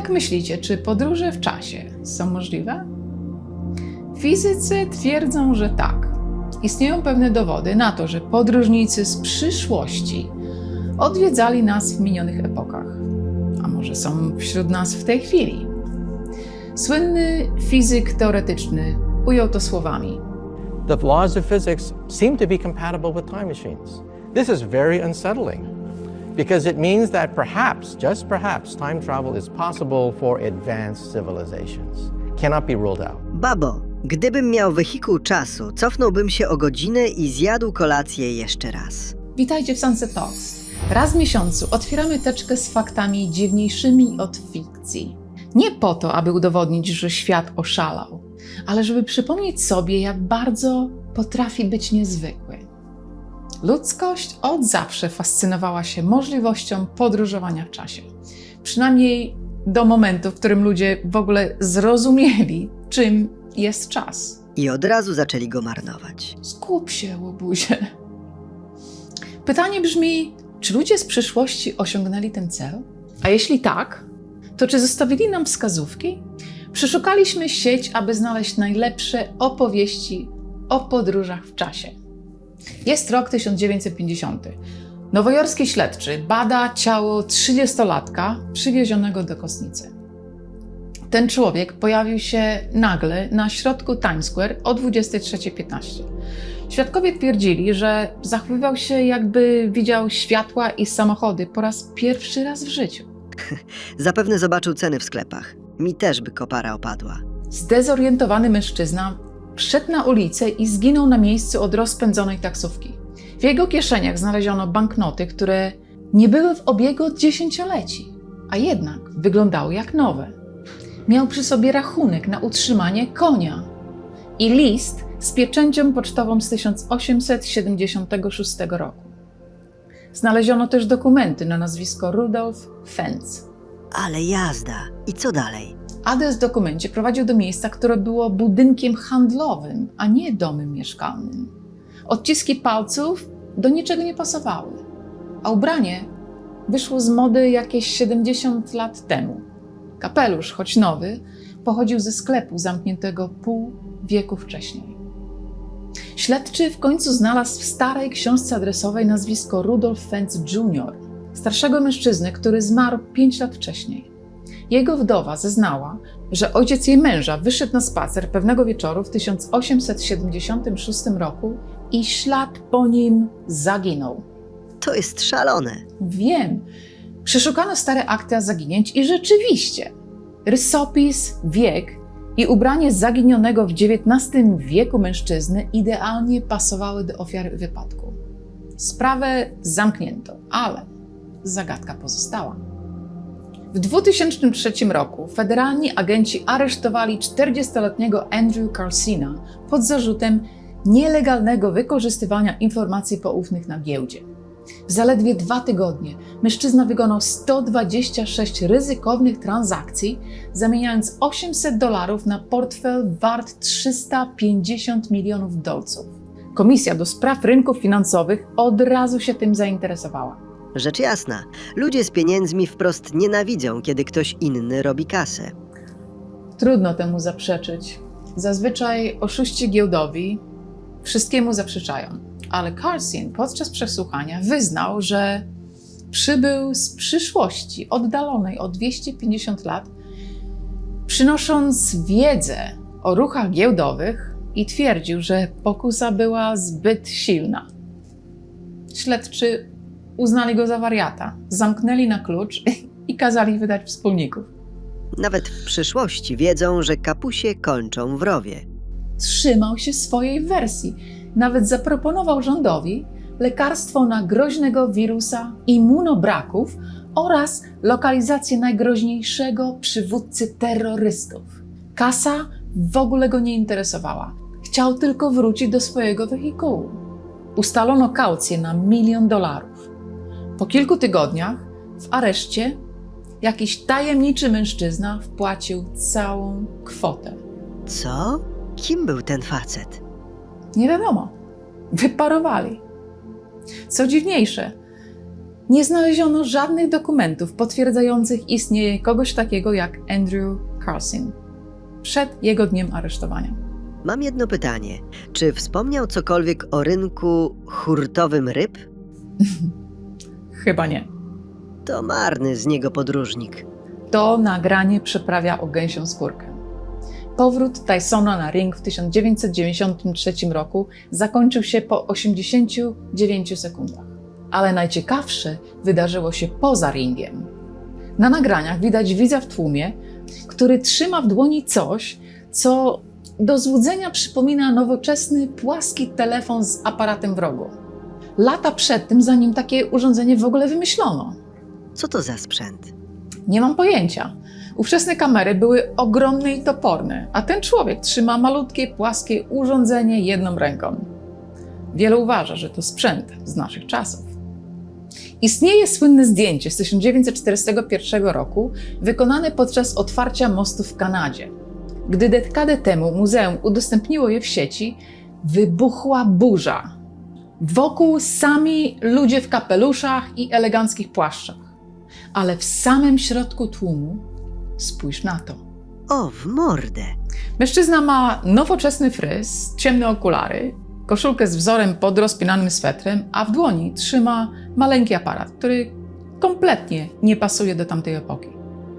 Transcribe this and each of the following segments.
Jak myślicie, czy podróże w czasie są możliwe? Fizycy twierdzą, że tak. Istnieją pewne dowody na to, że podróżnicy z przyszłości odwiedzali nas w minionych epokach. A może są wśród nas w tej chwili? Słynny fizyk teoretyczny ujął to słowami: The laws of physics seem to be compatible with time machines. This is very unsettling because it means that perhaps, just perhaps, time travel is possible for advanced civilizations. Cannot be ruled out. Babo, gdybym miał wehikuł czasu, cofnąłbym się o godzinę i zjadł kolację jeszcze raz. Witajcie w Sunset Talks. Raz w miesiącu otwieramy teczkę z faktami dziwniejszymi od fikcji. Nie po to, aby udowodnić, że świat oszalał, ale żeby przypomnieć sobie, jak bardzo potrafi być niezwykły. Ludzkość od zawsze fascynowała się możliwością podróżowania w czasie. Przynajmniej do momentu, w którym ludzie w ogóle zrozumieli, czym jest czas. I od razu zaczęli go marnować. Skup się, łobuzie. Pytanie brzmi, czy ludzie z przyszłości osiągnęli ten cel? A jeśli tak, to czy zostawili nam wskazówki? Przeszukaliśmy sieć, aby znaleźć najlepsze opowieści o podróżach w czasie. Jest rok 1950. Nowojorski śledczy bada ciało 30-latka przywiezionego do kosnicy. Ten człowiek pojawił się nagle na środku Times Square o 23:15. Świadkowie twierdzili, że zachowywał się, jakby widział światła i samochody po raz pierwszy raz w życiu. Zapewne zobaczył ceny w sklepach. Mi też by kopara opadła. Zdezorientowany mężczyzna wszedł na ulicę i zginął na miejscu od rozpędzonej taksówki. W jego kieszeniach znaleziono banknoty, które nie były w obiegu od dziesięcioleci, a jednak wyglądały jak nowe. Miał przy sobie rachunek na utrzymanie konia i list z pieczęcią pocztową z 1876 roku. Znaleziono też dokumenty na nazwisko Rudolf Fentz. Ale jazda. I co dalej? Adres w dokumencie prowadził do miejsca, które było budynkiem handlowym, a nie domem mieszkalnym. Odciski palców do niczego nie pasowały, a ubranie wyszło z mody jakieś 70 lat temu. Kapelusz, choć nowy, pochodził ze sklepu zamkniętego pół wieku wcześniej. Śledczy w końcu znalazł w starej książce adresowej nazwisko Rudolf Fentz Jr., starszego mężczyzny, który zmarł 5 lat wcześniej. Jego wdowa zeznała, że ojciec jej męża wyszedł na spacer pewnego wieczoru w 1876 roku i ślad po nim zaginął. To jest szalone. Wiem. Przeszukano stare akta zaginięć i rzeczywiście rysopis, wiek i ubranie zaginionego w XIX wieku mężczyzny idealnie pasowały do ofiary wypadku. Sprawę zamknięto, ale zagadka pozostała. W 2003 roku federalni agenci aresztowali 40-letniego Andrew Carsina pod zarzutem nielegalnego wykorzystywania informacji poufnych na giełdzie. W zaledwie 2 tygodnie mężczyzna wykonał 126 ryzykownych transakcji, zamieniając $800 na portfel wart $350 milionów. Komisja do spraw rynków finansowych od razu się tym zainteresowała. Rzecz jasna. Ludzie z pieniędzmi wprost nienawidzą, kiedy ktoś inny robi kasę. Trudno temu zaprzeczyć. Zazwyczaj oszuści giełdowi wszystkiemu zaprzeczają. Ale Carsin podczas przesłuchania wyznał, że przybył z przyszłości oddalonej o 250 lat, przynosząc wiedzę o ruchach giełdowych i twierdził, że pokusa była zbyt silna. Śledczy uznali go za wariata, zamknęli na klucz i kazali wydać wspólników. Nawet w przyszłości wiedzą, że kapusie kończą w rowie. Trzymał się swojej wersji. Nawet zaproponował rządowi lekarstwo na groźnego wirusa immunobraków oraz lokalizację najgroźniejszego przywódcy terrorystów. Kasa w ogóle go nie interesowała. Chciał tylko wrócić do swojego wehikułu. Ustalono kaucję na $1 milion. Po kilku tygodniach w areszcie jakiś tajemniczy mężczyzna wpłacił całą kwotę. Co? Kim był ten facet? Nie wiadomo. Wyparowali. Co dziwniejsze, Nie znaleziono żadnych dokumentów potwierdzających istnienie kogoś takiego jak Andrew Carlson przed jego dniem aresztowania. Mam jedno pytanie. Czy wspomniał cokolwiek o rynku hurtowym ryb? Chyba nie. To marny z niego podróżnik. To nagranie przeprawia o gęsią skórkę. Powrót Tysona na ring w 1993 roku zakończył się po 89 sekundach. Ale najciekawsze wydarzyło się poza ringiem. Na nagraniach widać widza w tłumie, który trzyma w dłoni coś, co do złudzenia przypomina nowoczesny, płaski telefon z aparatem w rogu. Lata przed tym, zanim takie urządzenie w ogóle wymyślono. Co to za sprzęt? Nie mam pojęcia. Ówczesne kamery były ogromne i toporne, a ten człowiek trzyma malutkie, płaskie urządzenie jedną ręką. Wielu uważa, że to sprzęt z naszych czasów. Istnieje słynne zdjęcie z 1941 roku, wykonane podczas otwarcia mostu w Kanadzie. Gdy dekadę temu muzeum udostępniło je w sieci, wybuchła burza. Wokół sami ludzie w kapeluszach i eleganckich płaszczach. Ale w samym środku tłumu, spójrz na to. O, w mordę! Mężczyzna ma nowoczesny fryz, ciemne okulary, koszulkę z wzorem pod rozpinanym swetrem, a w dłoni trzyma maleńki aparat, który kompletnie nie pasuje do tamtej epoki.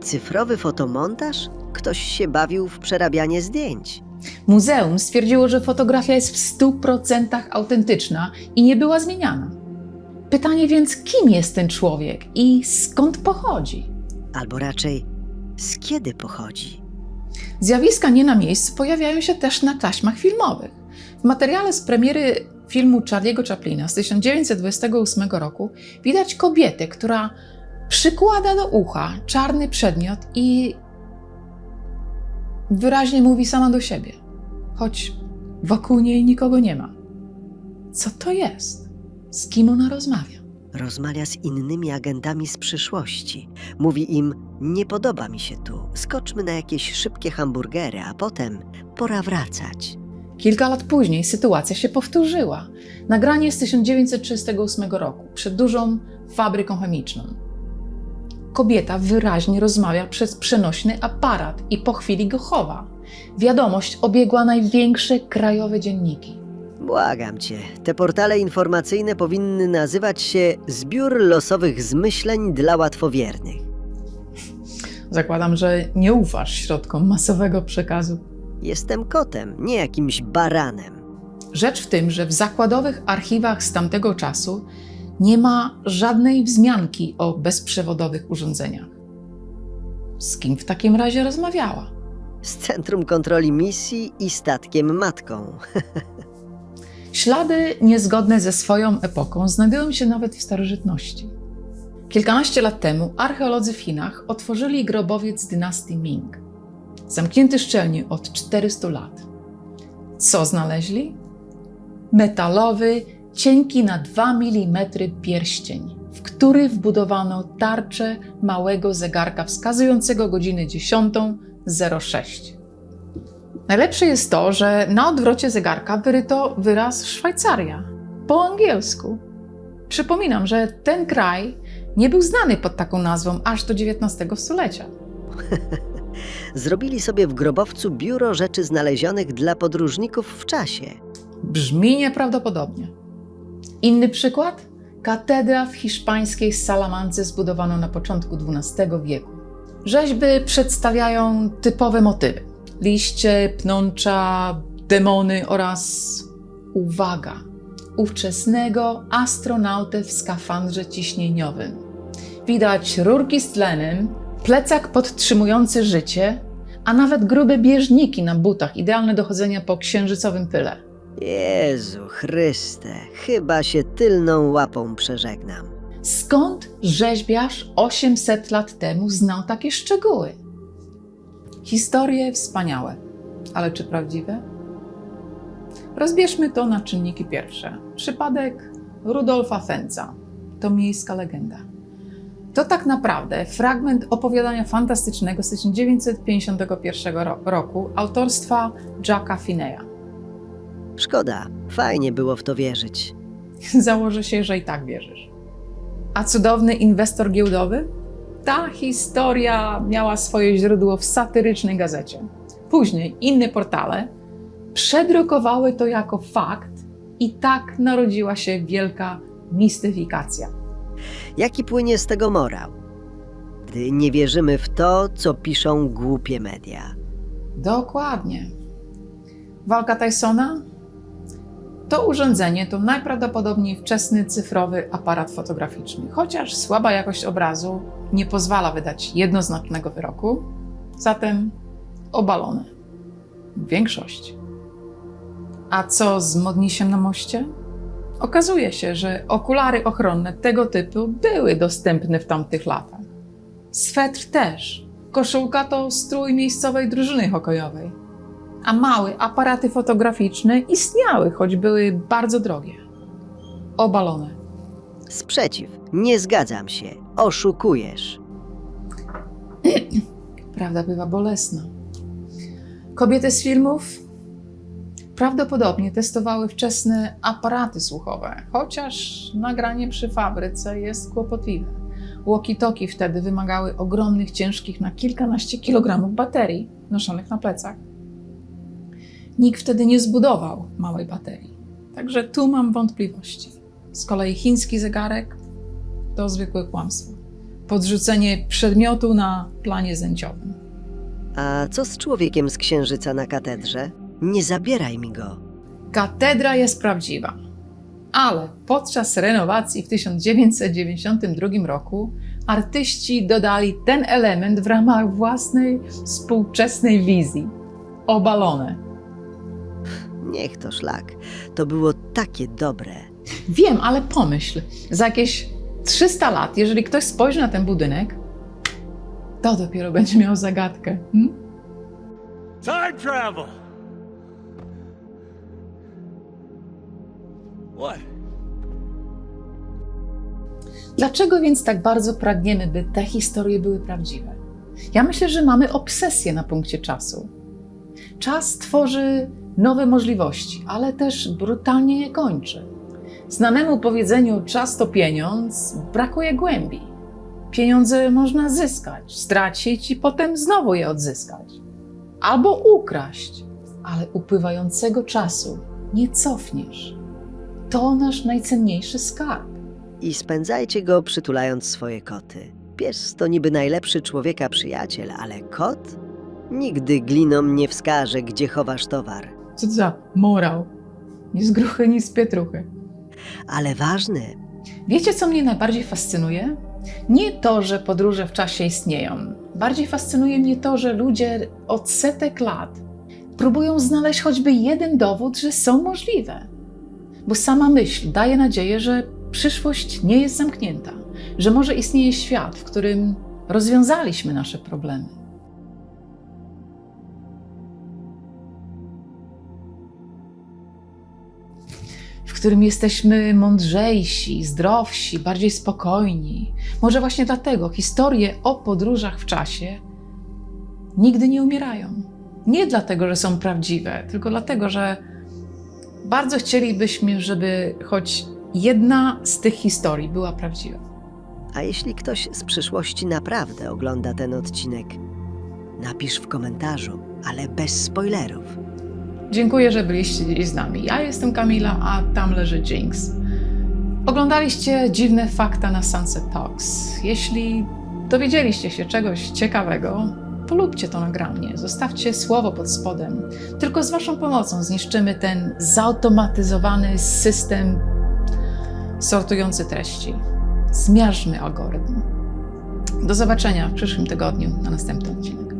Cyfrowy fotomontaż? Ktoś się bawił w przerabianie zdjęć. Muzeum stwierdziło, że fotografia jest w 100% autentyczna i nie była zmieniana. Pytanie więc, kim jest ten człowiek i skąd pochodzi? Albo raczej, z kiedy pochodzi? Zjawiska nie na miejscu pojawiają się też na taśmach filmowych. W materiale z premiery filmu Charlie'ego Chaplina z 1928 roku widać kobietę, która przykłada do ucha czarny przedmiot i wyraźnie mówi sama do siebie, choć wokół niej nikogo nie ma. Co to jest? Z kim ona rozmawia? Rozmawia z innymi agentami z przyszłości. Mówi im, nie podoba mi się tu, skoczmy na jakieś szybkie hamburgery, a potem pora wracać. Kilka lat później sytuacja się powtórzyła. Nagranie z 1938 roku przed dużą fabryką chemiczną. Kobieta wyraźnie rozmawia przez przenośny aparat i po chwili go chowa. Wiadomość obiegła największe krajowe dzienniki. Błagam cię, te portale informacyjne powinny nazywać się Zbiór losowych zmyśleń dla łatwowiernych. Zakładam, że nie ufasz środkom masowego przekazu. Jestem kotem, nie jakimś baranem. Rzecz w tym, że w zakładowych archiwach z tamtego czasu nie ma żadnej wzmianki o bezprzewodowych urządzeniach. Z kim w takim razie rozmawiała? Z Centrum Kontroli Misji i statkiem matką. Ślady niezgodne ze swoją epoką znajdują się nawet w starożytności. Kilkanaście lat temu archeolodzy w Chinach otworzyli grobowiec dynastii Ming, zamknięty szczelnie od 400 lat. Co znaleźli? Metalowy, cienki na 2 mm pierścień, w który wbudowano tarczę małego zegarka wskazującego godzinę 10:06. Najlepsze jest to, że na odwrocie zegarka wyryto wyraz Szwajcaria po angielsku. Przypominam, że ten kraj nie był znany pod taką nazwą aż do XIX stulecia. Zrobili sobie w grobowcu biuro rzeczy znalezionych dla podróżników w czasie. Brzmi nieprawdopodobnie. Inny przykład? Katedra w hiszpańskiej Salamance zbudowano na początku XII wieku. Rzeźby przedstawiają typowe motywy. Liście, pnącza, demony oraz, uwaga, ówczesnego astronautę w skafandrze ciśnieniowym. Widać rurki z tlenem, plecak podtrzymujący życie, a nawet grube bieżniki na butach, idealne do chodzenia po księżycowym pyle. Jezu Chryste, chyba się tylną łapą przeżegnam. Skąd rzeźbiarz 800 lat temu znał takie szczegóły? Historie wspaniałe, ale czy prawdziwe? Rozbierzmy to na czynniki pierwsze. Przypadek Rudolfa Fenza. To miejska legenda. To tak naprawdę fragment opowiadania fantastycznego z 1951 roku autorstwa Jacques'a Finney'a. Szkoda, fajnie było w to wierzyć. Założę się, że i tak wierzysz. A cudowny inwestor giełdowy? Ta historia miała swoje źródło w satyrycznej gazecie. Później inne portale przedrukowały to jako fakt i tak narodziła się wielka mistyfikacja. Jaki płynie z tego morał? Gdy nie wierzymy w to, co piszą głupie media. Dokładnie. Walka Tysona? To urządzenie to najprawdopodobniej wczesny cyfrowy aparat fotograficzny. Chociaż słaba jakość obrazu nie pozwala wydać jednoznacznego wyroku, zatem obalone. W większości. A co z Modnisiem na moście? Okazuje się, że okulary ochronne tego typu były dostępne w tamtych latach. Swetr też. Koszulka to strój miejscowej drużyny hokejowej. A małe aparaty fotograficzne istniały, choć były bardzo drogie. Obalone. Sprzeciw. Nie zgadzam się. Oszukujesz. Prawda bywa bolesna. Kobiety z filmów prawdopodobnie testowały wczesne aparaty słuchowe, chociaż nagranie przy fabryce jest kłopotliwe. Walkie-talkie wtedy wymagały ogromnych, ciężkich na kilkanaście kilogramów baterii noszonych na plecach. Nikt wtedy nie zbudował małej baterii, także tu mam wątpliwości. Z kolei chiński zegarek to zwykłe kłamstwo. Podrzucenie przedmiotu na planie zdjęciowym. A co z człowiekiem z księżyca na katedrze? Nie zabieraj mi go. Katedra jest prawdziwa, ale podczas renowacji w 1992 roku artyści dodali ten element w ramach własnej współczesnej wizji. Obalone. Niech to szlak. To było takie dobre. Wiem, ale pomyśl, za jakieś 300 lat, jeżeli ktoś spojrzy na ten budynek, to dopiero będzie miał zagadkę. Time travel! What? Dlaczego więc tak bardzo pragniemy, by te historie były prawdziwe? Ja myślę, że mamy obsesję na punkcie czasu. Czas tworzy nowe możliwości, ale też brutalnie je kończy. Znanemu powiedzeniu czas to pieniądz brakuje głębi. Pieniądze można zyskać, stracić i potem znowu je odzyskać. Albo ukraść, ale upływającego czasu nie cofniesz. To nasz najcenniejszy skarb. I spędzajcie go przytulając swoje koty. Pies to niby najlepszy człowieka przyjaciel, ale kot? Nigdy gliną nie wskaże, gdzie chowasz towar. Co to za morał? Ni z gruchy, ni z pietruchy. Ale ważne, Wiecie, co mnie najbardziej fascynuje? Nie to, że podróże w czasie istnieją. Bardziej fascynuje mnie to, że ludzie od setek lat próbują znaleźć choćby jeden dowód, że są możliwe. Bo sama myśl daje nadzieję, że przyszłość nie jest zamknięta, że może istnieje świat, w którym rozwiązaliśmy nasze problemy. W którym jesteśmy mądrzejsi, zdrowsi, bardziej spokojni. Może właśnie dlatego historie o podróżach w czasie nigdy nie umierają. Nie dlatego, że są prawdziwe, tylko dlatego, że bardzo chcielibyśmy, żeby choć jedna z tych historii była prawdziwa. a jeśli ktoś z przyszłości naprawdę ogląda ten odcinek, napisz w komentarzu, ale bez spoilerów. Dziękuję, że byliście dziś z nami. Ja jestem Kamila, a tam leży Jinx. Oglądaliście dziwne fakta na Sunset Talks. Jeśli dowiedzieliście się czegoś ciekawego, polubcie to nagranie, zostawcie słowo pod spodem. Tylko z waszą pomocą zniszczymy ten zautomatyzowany system sortujący treści. Zmiażdżmy algorytm. Do zobaczenia w przyszłym tygodniu na następny odcinek.